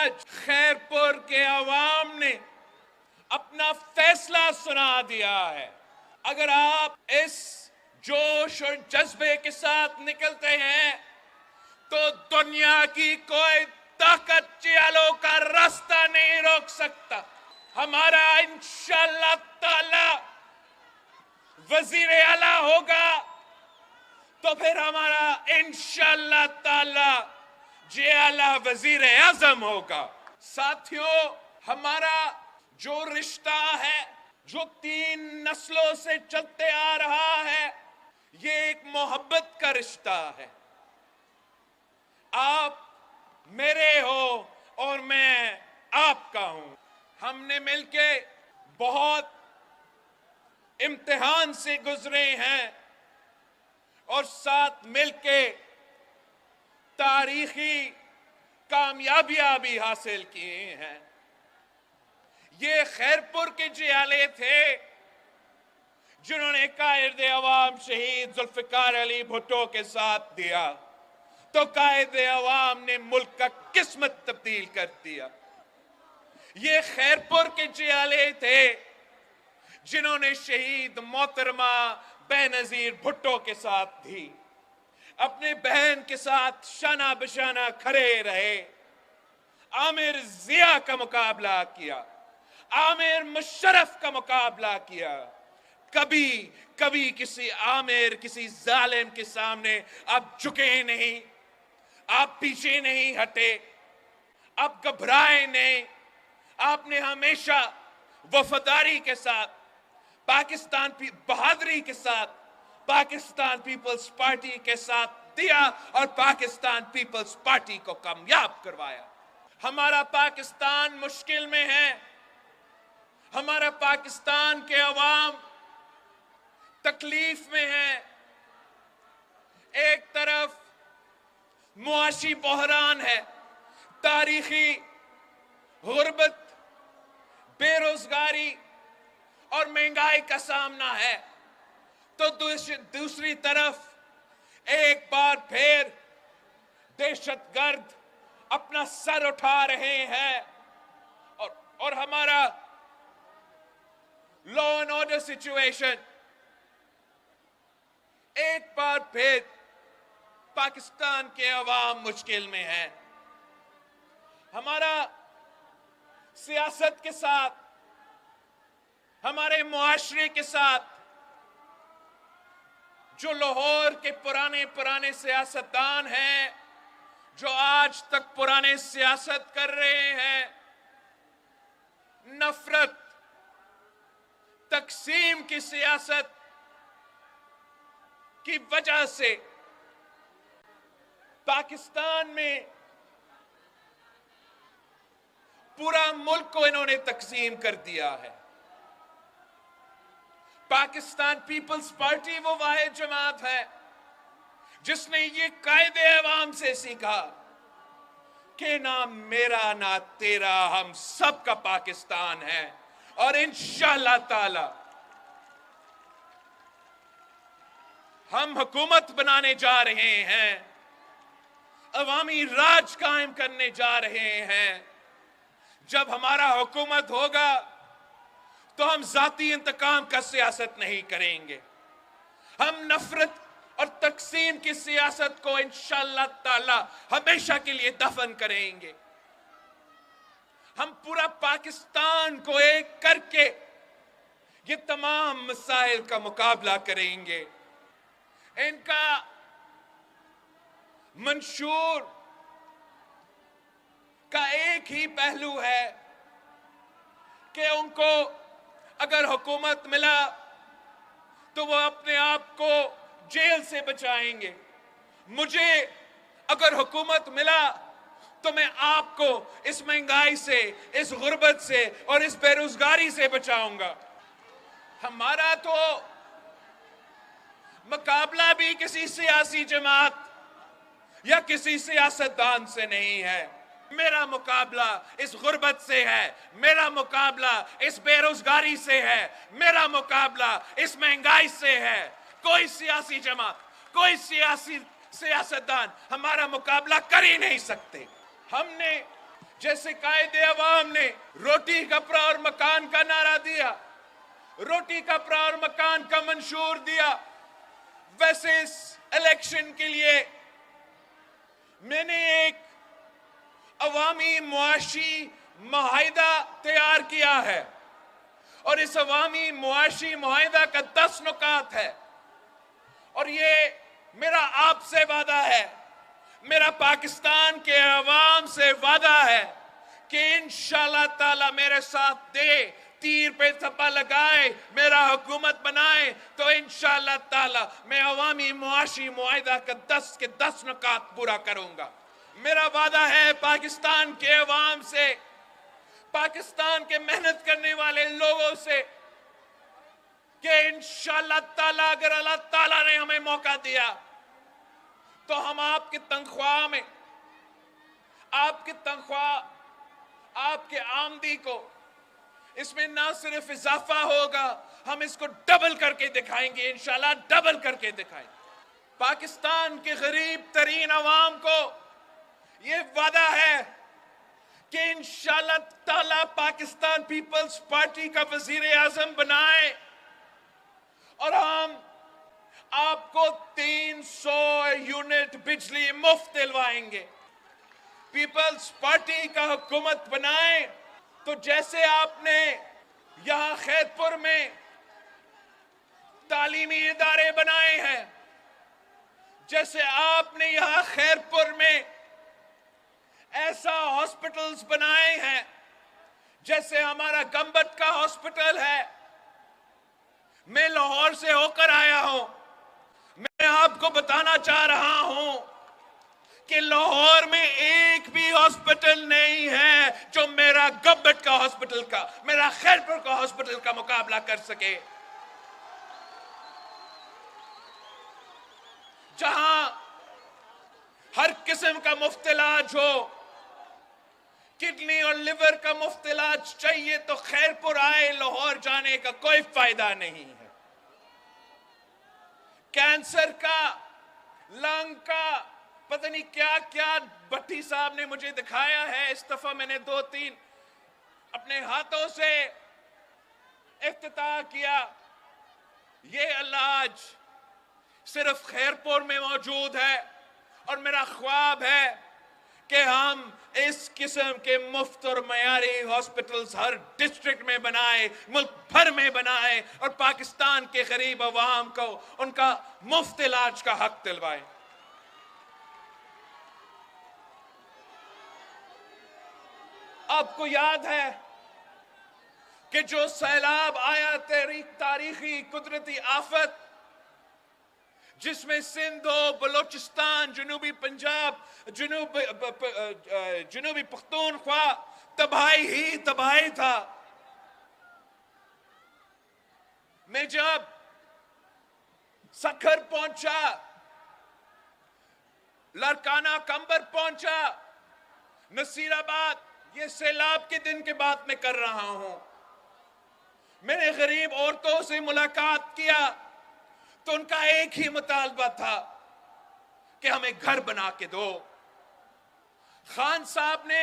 آج خیرپور کے عوام نے اپنا فیصلہ سنا دیا ہے. اگر آپ اس جوش اور جذبے کے ساتھ نکلتے ہیں تو دنیا کی کوئی طاقت جیالو کا راستہ نہیں روک سکتا. ہمارا انشاءاللہ تعالی وزیر اعلیٰ ہوگا تو پھر ہمارا انشاءاللہ تعالی جی اعلیٰ وزیر اعظم ہوگا. ساتھیوں، ہمارا جو رشتہ ہے جو 3 نسلوں سے چلتے آ رہا ہے یہ ایک محبت کا رشتہ ہے. آپ میرے ہو اور میں آپ کا ہوں. ہم نے مل کے بہت امتحان سے گزرے ہیں اور ساتھ مل کے تاریخی کامیابیاں بھی حاصل کیے ہیں. یہ خیرپور کے جیالے تھے جنہوں نے قائد عوام شہید ذوالفقار علی بھٹو کے ساتھ دیا تو قائد عوام نے ملک کا قسمت تبدیل کر دیا. یہ خیرپور کے جیالے تھے جنہوں نے شہید محترمہ بینظیر بھٹو کے ساتھ دی. اپنے بہن کے ساتھ شانہ بشانہ کھڑے رہے. عامر ضیاء کا مقابلہ کیا، عامر مشرف کا مقابلہ کیا. کبھی کسی عامر کسی ظالم کے سامنے آپ جھکے نہیں، آپ پیچھے نہیں ہٹے، آپ گھبرائے نہیں. آپ نے ہمیشہ وفاداری کے ساتھ پاکستان بہادری کے ساتھ پاکستان پیپلز پارٹی کے ساتھ دیا اور پاکستان پیپلز پارٹی کو کامیاب کروایا. ہمارا پاکستان مشکل میں ہے. ہمارا پاکستان کے عوام تکلیف میں ہے. ایک طرف معاشی بحران ہے، تاریخی غربت، بے روزگاری اور مہنگائی کا سامنا ہے، تو دوسری طرف ایک بار پھر دہشت گرد اپنا سر اٹھا رہے ہیں اور ہمارا لا اینڈ آرڈر سچویشن ایک بار پھر پاکستان کے عوام مشکل میں ہے. ہمارا سیاست کے ساتھ، ہمارے معاشرے کے ساتھ جو لاہور کے پرانے سیاستدان ہیں، جو آج تک پرانے سیاست کر رہے ہیں، نفرت، تقسیم کی سیاست کی وجہ سے پاکستان میں پورا ملک کو انہوں نے تقسیم کر دیا ہے. پاکستان پیپلز پارٹی وہ واحد جماعت ہے جس نے یہ قائد عوام سے سیکھا کہ نہ میرا نہ تیرا، ہم سب کا پاکستان ہے. اور انشاءاللہ تعالی ہم حکومت بنانے جا رہے ہیں، عوامی راج قائم کرنے جا رہے ہیں. جب ہمارا حکومت ہوگا تو ہم ذاتی انتقام کا سیاست نہیں کریں گے. ہم نفرت اور تقسیم کی سیاست کو انشاءاللہ تعالی ہمیشہ کے لیے دفن کریں گے. ہم پورا پاکستان کو ایک کر کے یہ تمام مسائل کا مقابلہ کریں گے. ان کا منشور کا ایک ہی پہلو ہے کہ ان کو اگر حکومت ملا تو وہ اپنے آپ کو جیل سے بچائیں گے. مجھے اگر حکومت ملا تو میں آپ کو اس مہنگائی سے، اس غربت سے اور اس بے روزگاری سے بچاؤں گا. ہمارا تو مقابلہ بھی کسی سیاسی جماعت یا کسی سیاستدان سے نہیں ہے. میرا مقابلہ اس غربت سے ہے، میرا مقابلہ اس بے روزگاری سے ہے، میرا مقابلہ اس مہنگائی سے ہے. کوئی سیاسی جماعت، کوئی سیاستدان ہمارا مقابلہ کر ہی نہیں سکتے. ہم نے جیسے قائد عوام نے روٹی کپڑا اور مکان کا نعرہ دیا، روٹی کپڑا اور مکان کا منشور دیا، ویسے اس الیکشن کے لیے میں نے ایک عوامی معاشی معاہدہ تیار کیا ہے، اور اس عوامی معاشی معاہدہ کا 10 نکات ہے، اور یہ میرا آپ سے وعدہ ہے، میرا پاکستان کے عوام سے وعدہ ہے کہ انشاءاللہ تعالی میرے ساتھ دے، تیر پہ تھپا لگائے، میرا حکومت بنائے تو انشاءاللہ تعالی میں عوامی معاشی معاہدہ کا 10 کے 10 نکات پورا کروں گا۔ میرا وعدہ ہے پاکستان کے عوام سے، پاکستان کے محنت کرنے والے لوگوں سے، کہ انشاءاللہ تعالی اگر اللہ تعالی نے ہمیں موقع دیا تو ہم آپ کی تنخواہ میں، آپ کی تنخواہ، آپ کے آمدنی کو، اس میں نہ صرف اضافہ ہوگا، ہم اس کو ڈبل کر کے دکھائیں گے، انشاءاللہ ڈبل کر کے دکھائیں گے۔ پاکستان کے غریب ترین عوام کو یہ وعدہ ہے کہ انشاءاللہ تعالی پاکستان پیپلز پارٹی کا وزیر اعظم بنائے اور ہم آپ کو 300 یونٹ بجلی مفت دلوائیں گے۔ پیپلز پارٹی کا حکومت بنائیں تو جیسے آپ نے یہاں خیرپور میں تعلیمی ادارے بنائے ہیں، جیسے آپ نے یہاں خیرپور میں ایسا ہاسپٹلز بنائے ہیں، جیسے ہمارا گمبت کا ہاسپٹل ہے۔ میں لاہور سے ہو کر آیا ہوں، میں آپ کو بتانا چاہ رہا ہوں کہ لاہور میں ایک بھی ہاسپٹل نہیں ہے جو میرا گمبت کا ہاسپٹل کا، میرا خیرپور کا ہاسپٹل کا مقابلہ کر سکے، جہاں ہر قسم کا مفت علاج ہو۔ کڈنی اور لیور کا مفت علاج چاہیے تو خیرپور آئے، لاہور جانے کا کوئی فائدہ نہیں ہے۔ کینسر کا، لنگ کا، پتہ نہیں کیا کیا بھٹی صاحب نے مجھے دکھایا ہے، اس دفعہ میں نے 2-3 اپنے ہاتھوں سے افتتاح کیا۔ یہ علاج صرف خیرپور میں موجود ہے، اور میرا خواب ہے کہ ہم اس قسم کے مفت اور معیاری ہاسپٹلز ہر ڈسٹرکٹ میں بنائیں، ملک بھر میں بنائیں، اور پاکستان کے غریب عوام کو ان کا مفت علاج کا حق دلوائیں۔ آپ کو یاد ہے کہ جو سیلاب آیا، تاریخی قدرتی آفت، جس میں سندھ و بلوچستان، جنوبی پنجاب، جنوبی پختونخوا تباہی ہی تباہی تھا۔ میں جب سکھر پہنچا، لاڑکانہ کمبر پہنچا، نصیر آباد، یہ سیلاب کے دن کے بات میں کر رہا ہوں، میں نے غریب عورتوں سے ملاقات کیا تو ان کا ایک ہی مطالبہ تھا کہ ہمیں گھر بنا کے دو۔ خان صاحب نے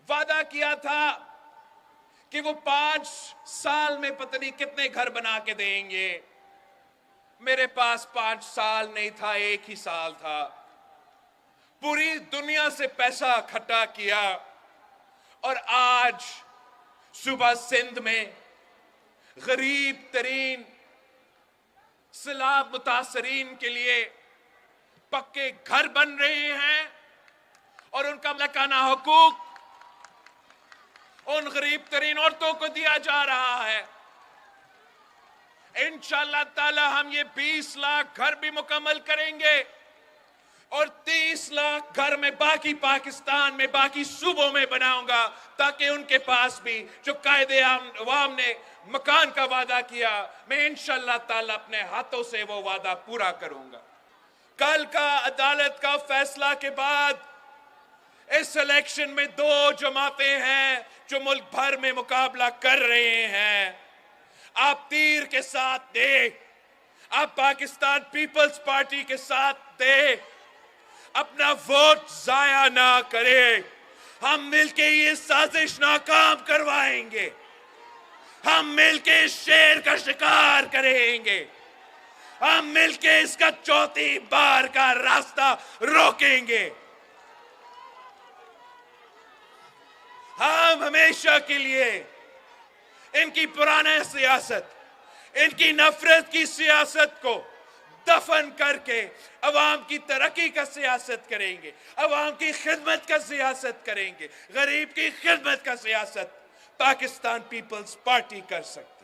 وعدہ کیا تھا کہ وہ 5 سال میں پتہ نہیں کتنے گھر بنا کے دیں گے۔ میرے پاس 5 سال نہیں تھا، 1 ہی سال تھا۔ پوری دنیا سے پیسہ اکٹھا کیا، اور آج صوبہ سندھ میں غریب ترین سیلاب متاثرین کے لیے پکے گھر بن رہے ہیں، اور ان کا ملکانہ حقوق ان غریب ترین عورتوں کو دیا جا رہا ہے۔ انشاءاللہ تعالی ہم یہ 20 لاکھ گھر بھی مکمل کریں گے، اور 30 لاکھ گھر میں باقی پاکستان میں باقی صوبوں میں بناؤں گا، تاکہ ان کے پاس بھی جو قائد عوام نے مکان کا وعدہ کیا، میں انشاءاللہ تعالی اپنے ہاتھوں سے وہ وعدہ پورا کروں گا۔ کل کا عدالت کا فیصلہ کے بعد اس الیکشن میں 2 جماعتیں ہیں جو ملک بھر میں مقابلہ کر رہے ہیں۔ آپ تیر کے ساتھ دیں، آپ پاکستان پیپلز پارٹی کے ساتھ دیں، اپنا ووٹ ضائع نہ کرے. ہم مل کے یہ سازش ناکام کروائیں گے. ہم مل کے اس شیر کا شکار کریں گے. ہم مل کے اس کا چوتھی بار کا راستہ روکیں گے. ہم ہمیشہ کے لیے ان کی پرانے سیاست، ان کی نفرت کی سیاست کو دفن کر کے عوام کی ترقی کا سیاست کریں گے. عوام کی خدمت کا سیاست کریں گے. غریب کی خدمت کا سیاست پاکستان پیپلز پارٹی کر سکتے.